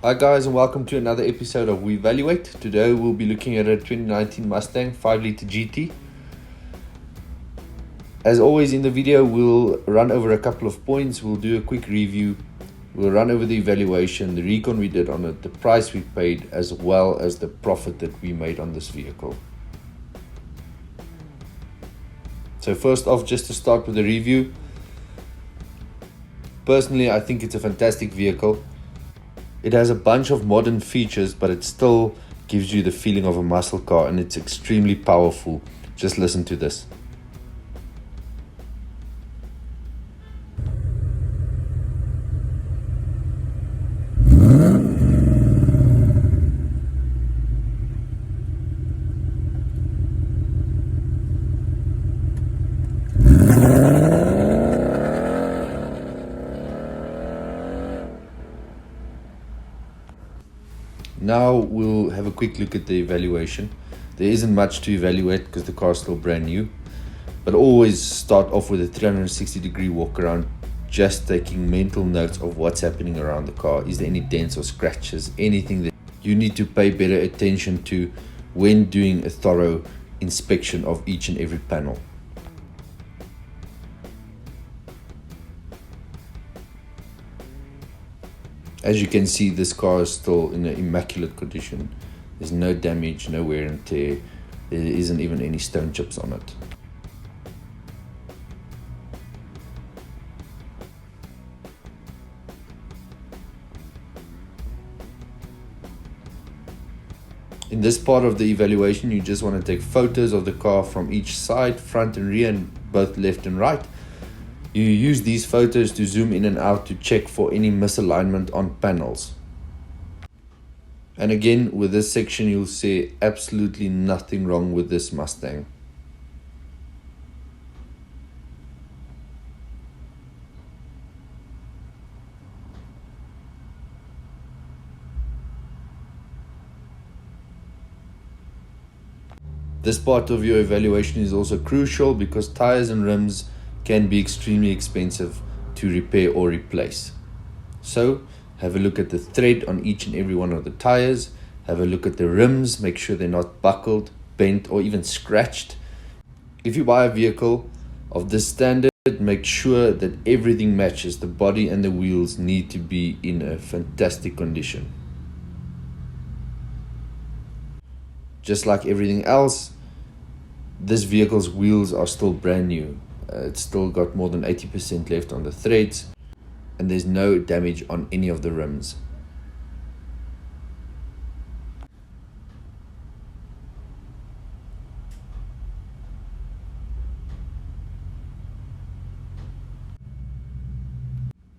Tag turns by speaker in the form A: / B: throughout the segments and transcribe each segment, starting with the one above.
A: Hi guys, and welcome to another episode of Wevaluate. Today we'll be looking at a 2019 Mustang 5.0 GT. As always in the video, we'll run over a couple of points. We'll do a quick review. We'll run over the evaluation, the recon we did on it, the price we paid, as well as the profit that we made on this vehicle. So first off, just to start with the review. Personally, I think it's a fantastic vehicle. It has a bunch of modern features, but it still gives you the feeling of a muscle car, and it's extremely powerful. Just listen to this. Now we'll have a quick look at the evaluation. There isn't much to evaluate because the car is still brand new, but always start off with a 360-degree walk around, just taking mental notes of what's happening around the car. Is there any dents or scratches, anything that you need to pay better attention to when doing a thorough inspection of each and every panel. As you can see, this car is still in an immaculate condition. There's no damage, no wear and tear. There isn't even any stone chips on it. In this part of the evaluation, you just want to take photos of the car from each side, front and rear, and both left and right. You use these photos to zoom in and out to check for any misalignment on panels. And again, with this section, you'll see absolutely nothing wrong with this Mustang. This part of your evaluation is also crucial because tires and rims can be extremely expensive to repair or replace. So have a look at the thread on each and every one of the tires. Have a look at the rims, make sure they're not buckled, bent, or even scratched. If you buy a vehicle of this standard, make sure that everything matches. The body and the wheels need to be in a fantastic condition. Just like everything else, this vehicle's wheels are still brand new. It's still got more than 80% left on the threads, and there's no damage on any of the rims.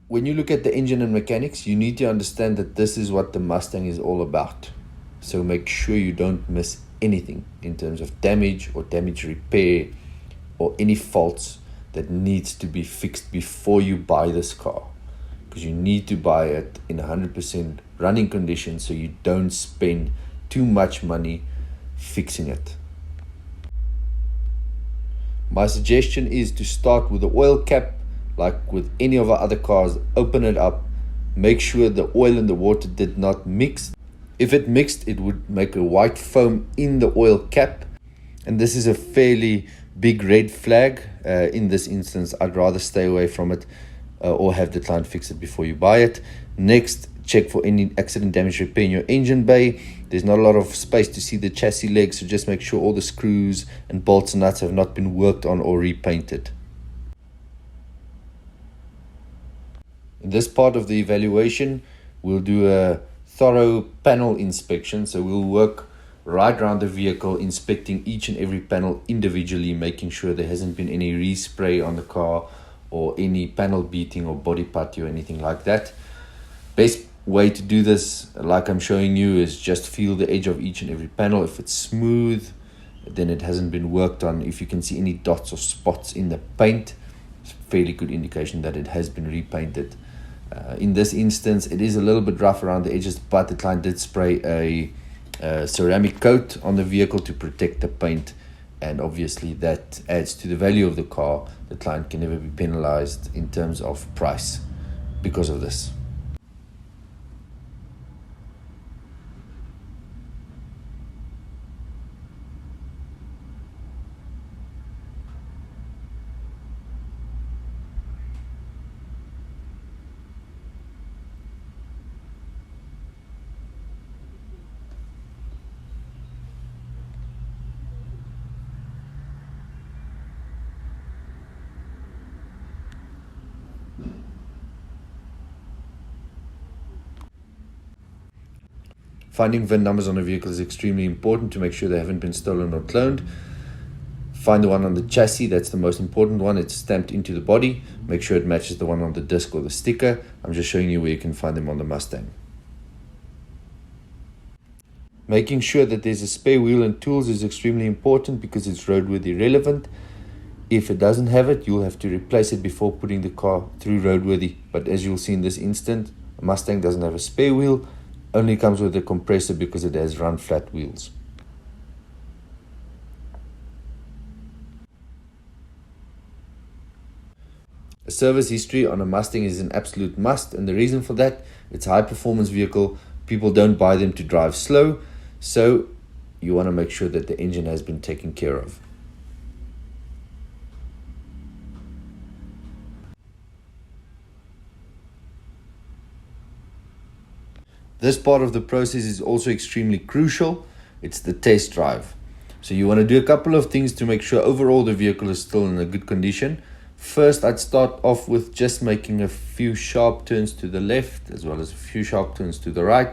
A: When you look at the engine and mechanics, you need to understand that this is what the Mustang is all about. So make sure you don't miss anything in terms of damage or damage repair or any faults that needs to be fixed before you buy this car, because you need to buy it in 100% running condition so you don't spend too much money fixing it. My suggestion is to start with the oil cap. Like with any of our other cars, open it up, make sure the oil and the water did not mix. If it mixed, it would make a white foam in the oil cap, and this is a fairly big red flag. In this instance, I'd rather stay away from it or have the client fix it before you buy it. Next, check for any accident damage repair in your engine bay. There's not a lot of space to see the chassis legs, so just make sure all the screws and bolts and nuts have not been worked on or repainted. In this part of the evaluation, we'll do a thorough panel inspection. So we'll work right around the vehicle, inspecting each and every panel individually, making sure there hasn't been any respray on the car or any panel beating or body putty or anything like that. Best way to do this, like I'm showing you, is just feel the edge of each and every panel. If it's smooth, then it hasn't been worked on. If you can see any dots or spots in the paint, it's a fairly good indication that it has been repainted. In this instance, it is a little bit rough around the edges, but the client did spray a ceramic coat on the vehicle to protect the paint, and obviously that adds to the value of the car. The client can never be penalized in terms of price because of this. Finding VIN numbers on a vehicle is extremely important to make sure they haven't been stolen or cloned. Find the one on the chassis, that's the most important one. It's stamped into the body. Make sure it matches the one on the disc or the sticker. I'm just showing you where you can find them on the Mustang. Making sure that there's a spare wheel and tools is extremely important because it's roadworthy relevant. If it doesn't have it, you'll have to replace it before putting the car through roadworthy. But as you'll see in this instant, a Mustang doesn't have a spare wheel, only comes with a compressor because it has run flat wheels. A service history on a Mustang is an absolute must, and the reason for that, it's a high performance vehicle. People don't buy them to drive slow, so you want to make sure that the engine has been taken care of. This part of the process is also extremely crucial. It's the test drive. So you want to do a couple of things to make sure overall the vehicle is still in a good condition. First, I'd start off with just making a few sharp turns to the left as well as a few sharp turns to the right,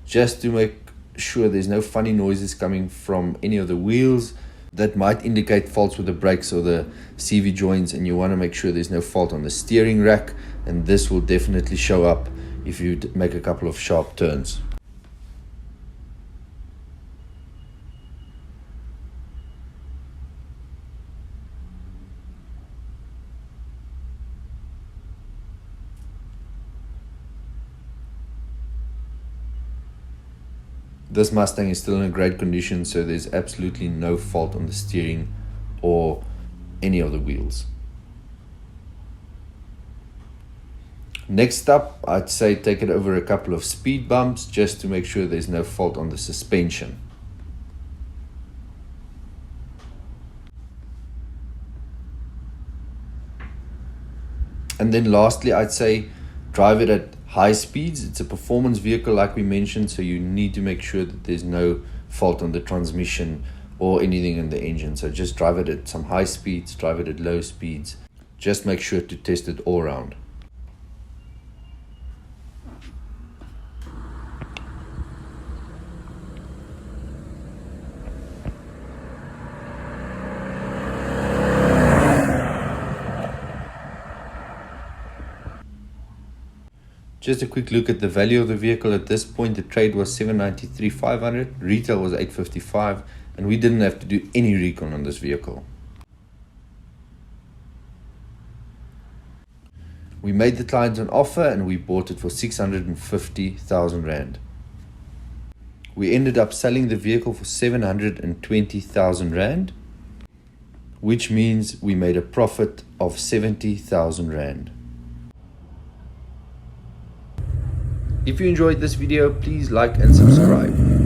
A: just to make sure there's no funny noises coming from any of the wheels that might indicate faults with the brakes or the CV joints, and you want to make sure there's no fault on the steering rack, and this will definitely show up if you make a couple of sharp turns. This Mustang is still in a great condition, so there's absolutely no fault on the steering or any of the wheels. Next up, I'd say take it over a couple of speed bumps just to make sure there's no fault on the suspension. And then lastly, I'd say drive it at high speeds. It's a performance vehicle like we mentioned, so you need to make sure that there's no fault on the transmission or anything in the engine. So just drive it at some high speeds, drive it at low speeds. Just make sure to test it all around. Just a quick look at the value of the vehicle. At this point, the trade was $793,500, retail was $855, and we didn't have to do any recon on this vehicle. We made the client an offer and we bought it for 650,000 Rand. We ended up selling the vehicle for 720,000 Rand, which means we made a profit of 70,000 Rand. If you enjoyed this video, please like and subscribe.